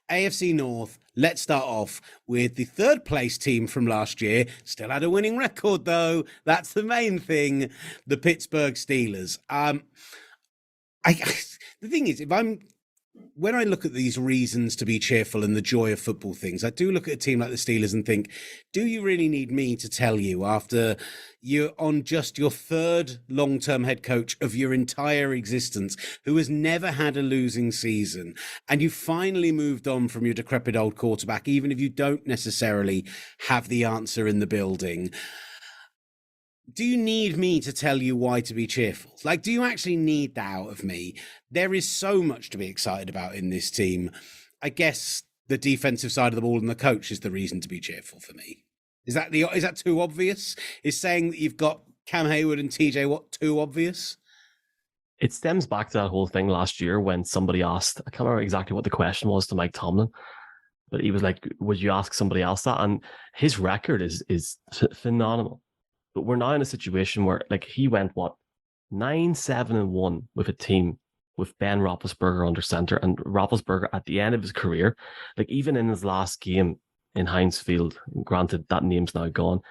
AFC North, let's start off with the third place team from last year. Still had a winning record, though. That's the main thing. The Pittsburgh Steelers. I the thing is, when I look at these reasons to be cheerful and the joy of football things, I do look at a team like the Steelers and think, do you really need me to tell you after you're on just your third long-term head coach of your entire existence, who has never had a losing season, and you finally moved on from your decrepit old quarterback, even if you don't necessarily have the answer in the building? Do you need me to tell you why to be cheerful? Like, do you actually need that out of me? There is so much to be excited about in this team. I guess the defensive side of the ball and the coach is the reason to be cheerful for me. Is that too obvious? Is saying that you've got Cam Hayward and TJ Watt too obvious? It stems back to that whole thing last year when somebody asked, I can't remember exactly what the question was to Mike Tomlin, but he was like, would you ask somebody else that? And his record is phenomenal. But we're now in a situation where, like, he went, 9-7-1 with a team with Ben Roethlisberger under center, and Roethlisberger at the end of his career, like even in his last game in Heinz Field, granted that name's now gone,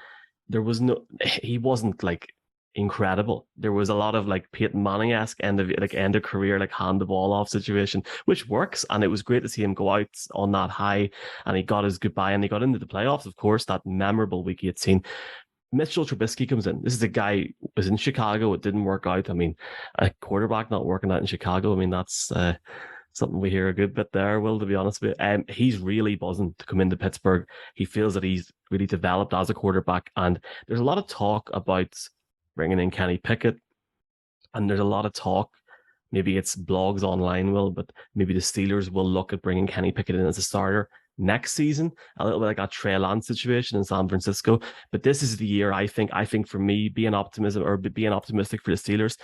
he wasn't like incredible. There was a lot of like Peyton Manning-esque end of career, like hand the ball off situation, which works. And it was great to see him go out on that high, and he got his goodbye and he got into the playoffs, of course, that memorable week he had seen. Mitchell Trubisky comes in. This is a guy who was in Chicago. It didn't work out. I mean, a quarterback not working out in Chicago. I mean, that's something we hear a good bit there, Will, to be honest with you. He's really buzzing to come into Pittsburgh. He feels that he's really developed as a quarterback. And there's a lot of talk about bringing in Kenny Pickett. And there's a lot of talk, maybe it's blogs online, Will, but maybe the Steelers will look at bringing Kenny Pickett in as a starter next season, a little bit like a Trey Lance situation in San Francisco. But this is the year, I think for me, being optimistic for the Steelers,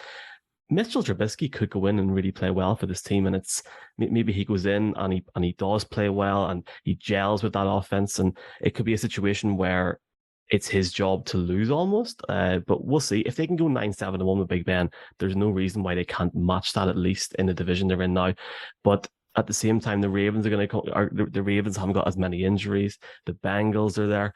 Mitchell Trubisky could go in and really play well for this team. And it's maybe he goes in and he does play well and he gels with that offense. And it could be a situation where it's his job to lose almost. But we'll see. If they can go 9-7-1 with Big Ben, there's no reason why they can't match that, at least in the division they're in now. But at the same time, the Ravens the Ravens haven't got as many injuries. The Bengals are there.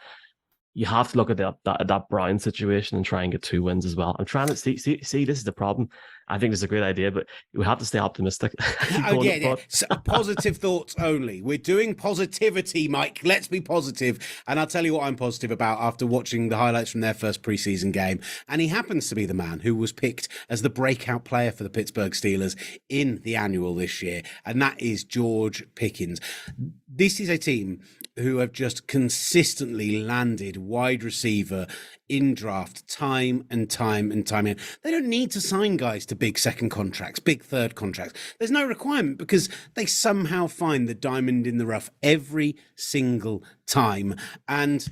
You have to look at that Brown situation and try and get 2 wins as well. I'm trying to see. This is the problem. I think it's a great idea, but we have to stay optimistic. Yeah. So, positive thoughts only. We're doing positivity, Mike. Let's be positive. And I'll tell you what I'm positive about after watching the highlights from their first preseason game. And he happens to be the man who was picked as the breakout player for the Pittsburgh Steelers in the annual this year. And that is George Pickens. This is a team who have just consistently landed wide receiver in draft time and time and time again. They don't need to sign guys to big second contracts, big third contracts. There's no requirement because they somehow find the diamond in the rough every single time. And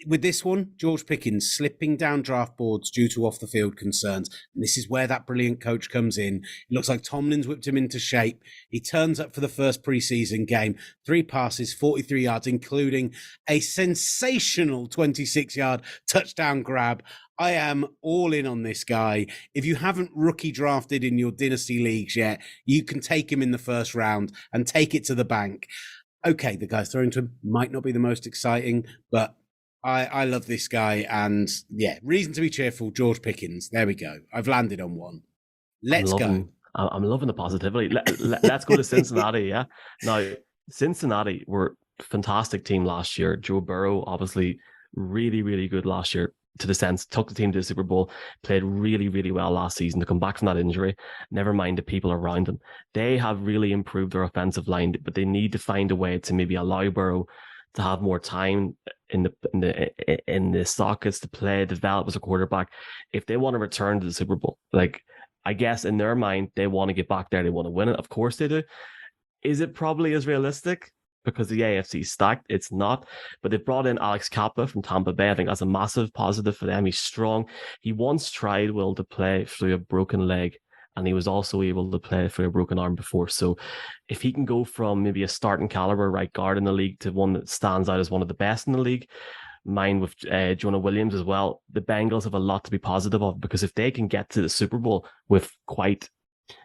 with this one, George Pickens slipping down draft boards due to off-the-field concerns. And this is where that brilliant coach comes in. It looks like Tomlin's whipped him into shape. He turns up for the first preseason game. 3 passes, 43 yards, including a sensational 26-yard touchdown grab. I am all in on this guy. If you haven't rookie drafted in your dynasty leagues yet, you can take him in the first round and take it to the bank. Okay, the guys thrown to him might not be the most exciting, but I love this guy, and yeah, reason to be cheerful, George Pickens. There we go. I've landed on one. Let's go. I'm loving the positivity. Let's go to Cincinnati, yeah? Now, Cincinnati were a fantastic team last year. Joe Burrow, obviously, really, really good last year, to the sense, took the team to the Super Bowl, played really, really well last season to come back from that injury. Never mind the people around him. They have really improved their offensive line, but they need to find a way to maybe allow Burrow to have more time in the sockets to play, develop as a quarterback, if they want to return to the Super Bowl. Like, I guess in their mind, they want to get back there. They want to win it. Of course they do. Is it probably as realistic? Because the AFC is stacked. It's not. But they brought in Alex Kappa from Tampa Bay. I think that's a massive positive for them. He's strong. He once tried, Will, to play through a broken leg, and he was also able to play for a broken arm before. So if he can go from maybe a starting caliber right guard in the league to one that stands out as one of the best in the league, mine with Jonah Williams as well, the Bengals have a lot to be positive of, because if they can get to the Super Bowl with quite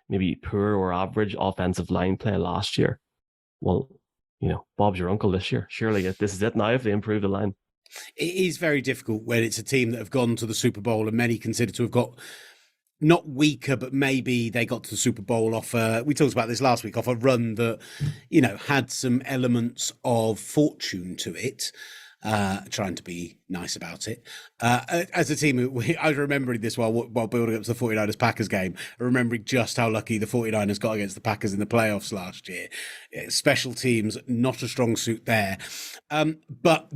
maybe poor or average offensive line play last year, well, Bob's your uncle this year. Surely this is it now if they improve the line. It is very difficult when it's a team that have gone to the Super Bowl and many consider to have got not weaker, but maybe they got to the Super Bowl off we talked about this last week, off a run that, had some elements of fortune to it. Trying to be nice about it. As a team, I was remembering this while building up to the 49ers-Packers game, remembering just how lucky the 49ers got against the Packers in the playoffs last year. Special teams, not a strong suit there. But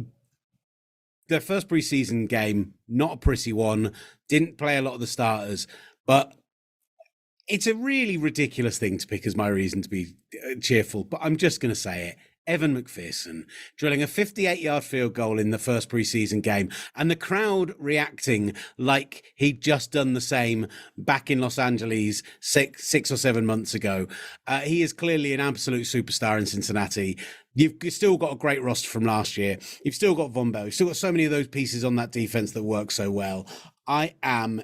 their first preseason game, not a pretty one, didn't play a lot of the starters, but it's a really ridiculous thing to pick as my reason to be cheerful, but I'm just going to say it. Evan McPherson drilling a 58-yard field goal in the first preseason game, and the crowd reacting like he'd just done the same back in Los Angeles six or 7 months ago. He is clearly an absolute superstar in Cincinnati. You've still got a great roster from last year. You've still got Von Bell. You've still got so many of those pieces on that defense that work so well. I am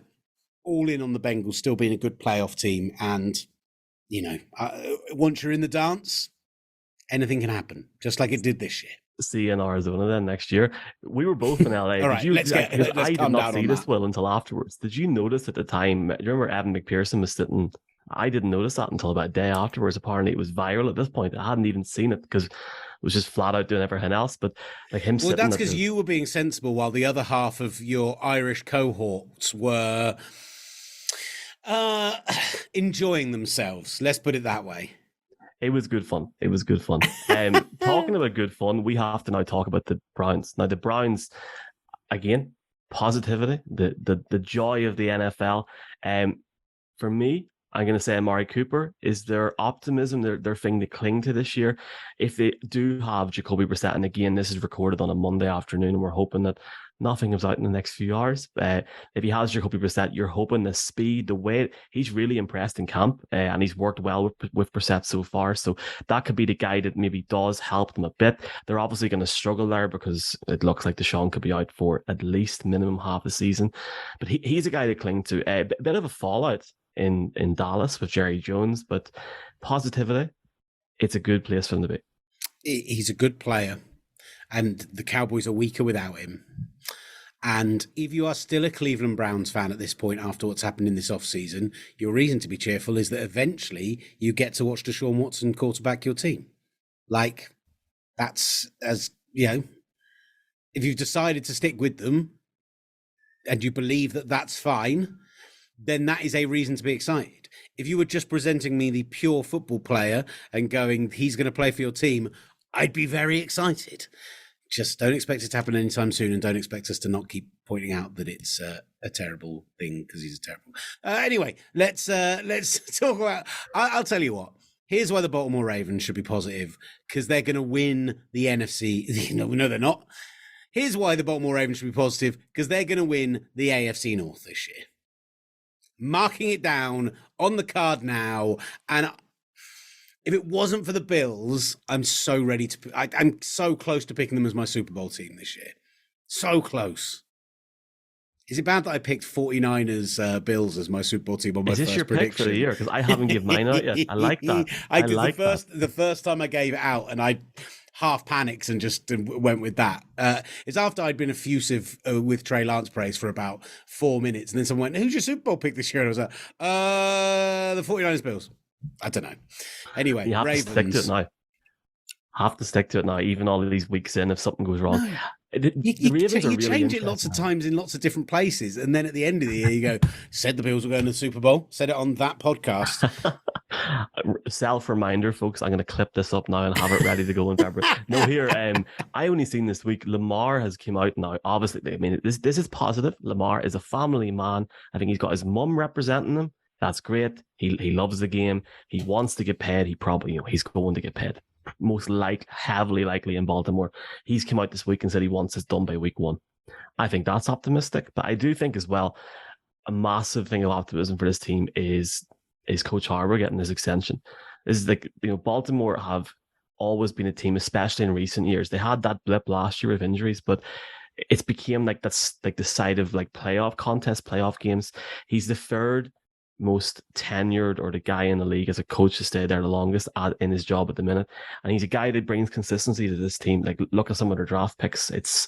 all in on the Bengals still being a good playoff team. And, once you're in the dance, anything can happen, just like it did this year. See you in Arizona then next year. We were both in LA. All right, let's I did not see this, that. Will, until afterwards. Did you notice at the time? Do you remember Evan McPherson was sitting? I didn't notice that until about a day afterwards. Apparently, it was viral at this point. I hadn't even seen it because it was just flat out doing everything else. But like him sitting. Well, that's because you were being sensible while the other half of your Irish cohorts were enjoying themselves. Let's put it that way. It was good fun. Talking about good fun, we have to now talk about the Browns. Now, the Browns, again, positivity, the joy of the NFL. For me, I'm going to say Amari Cooper is their optimism, their thing to cling to this year. If they do have Jacoby Brissett, and again, this is recorded on a Monday afternoon, and we're hoping that nothing comes out in the next few hours. If he has Jacoby Brissett, you're hoping the speed, the way he's really impressed in camp, and he's worked well with Brissett so far. So that could be the guy that maybe does help them a bit. They're obviously going to struggle there because it looks like Deshaun could be out for at least minimum half a season. But he's a guy to cling to. A bit of a fallout in Dallas with Jerry Jones, but positivity, it's a good place for him to be. He's a good player, and the Cowboys are weaker without him. And if you are still a Cleveland Browns fan at this point after what's happened in this offseason, your reason to be cheerful is that eventually you get to watch Deshaun Watson quarterback your team. Like, that's, as if you've decided to stick with them and you believe that that's fine, then that is a reason to be excited. If you were just presenting me the pure football player and going, he's going to play for your team, I'd be very excited. Just don't expect it to happen anytime soon, and don't expect us to not keep pointing out that it's a terrible thing because he's terrible. Anyway, let's talk about. I'll tell you what. Here's why the Baltimore Ravens should be positive, because they're going to win the NFC. No, they're not. Here's why the Baltimore Ravens should be positive, because they're going to win the AFC North this year. Marking it down on the card now, and if it wasn't for the Bills, I'm so ready to. I'm so close to picking them as my Super Bowl team this year. So close. Is it bad that I picked 49ers Bills as my Super Bowl team on my first prediction? Is this your pick for the year? Because I haven't given mine out yet. I like that. I did the first time I gave it out, and I half panicked and just went with that. It's after I'd been effusive with Trey Lance praise for about 4 minutes, and then someone went, "Who's your Super Bowl pick this year?" And I was like, "The 49ers Bills." I don't know. Anyway, you have Ravens. To stick to it now. Have to stick to it now, even all of these weeks in. If something goes wrong, you change it lots of times in lots of different places, and then at the end of the year, you go, "Said the Bills were going to the Super Bowl." Said it on that podcast. Self reminder, folks. I'm going to clip this up now and have it ready to go in February. No, here. I only seen this week. Lamar has come out now. Obviously, I mean, this is positive. Lamar is a family man. I think he's got his mum representing him. That's great. He loves the game. He wants to get paid. He probably, he's going to get paid. Most heavily likely in Baltimore. He's come out this week and said he wants this done by week 1. I think that's optimistic. But I do think as well, a massive thing of optimism for this team is Coach Harbaugh getting his extension. This is like, Baltimore have always been a team, especially in recent years. They had that blip last year of injuries, but it's became like that's like the side of like playoff contests, playoff games. He's the third most tenured or the guy in the league as a coach to stay there the longest in his job at the minute. And he's a guy that brings consistency to this team. Like, look at some of their draft picks. It's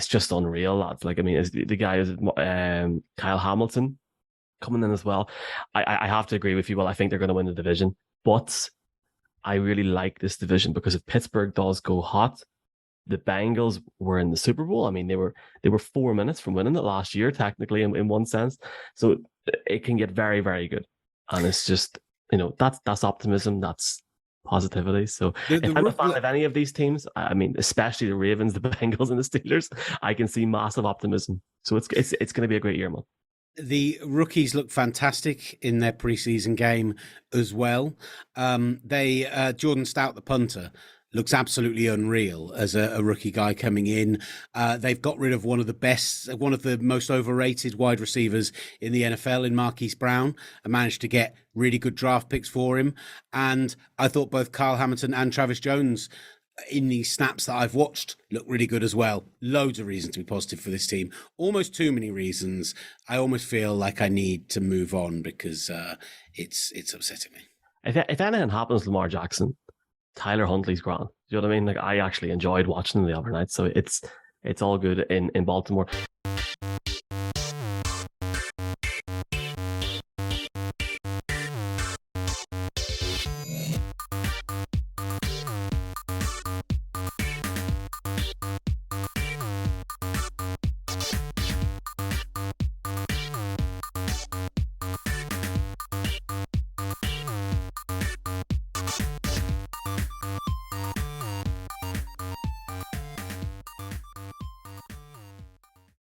just unreal, lads. Like, I mean, the guy is Kyle Hamilton coming in as well. I have to agree with you. Well, I think they're going to win the division, but I really like this division because if Pittsburgh does go hot, the Bengals were in the Super Bowl. I mean, they were 4 minutes from winning it last year, technically, in one sense. So it can get very, very good. And it's just, that's optimism. That's positivity. So if I'm a fan of any of these teams, I mean, especially the Ravens, the Bengals, and the Steelers, I can see massive optimism. So it's going to be a great year, man. The rookies look fantastic in their preseason game as well. Jordan Stout, the punter, looks absolutely unreal as a rookie guy coming in. They've got rid of one of the most overrated wide receivers in the NFL in Marquise Brown and managed to get really good draft picks for him. And I thought both Kyle Hamilton and Travis Jones in these snaps that I've watched look really good as well. Loads of reasons to be positive for this team. Almost too many reasons. I almost feel like I need to move on because it's upsetting me. If anything happens to Lamar Jackson, Tyler Huntley's grand. Do you know what I mean? Like, I actually enjoyed watching him the other night, so it's all good in Baltimore.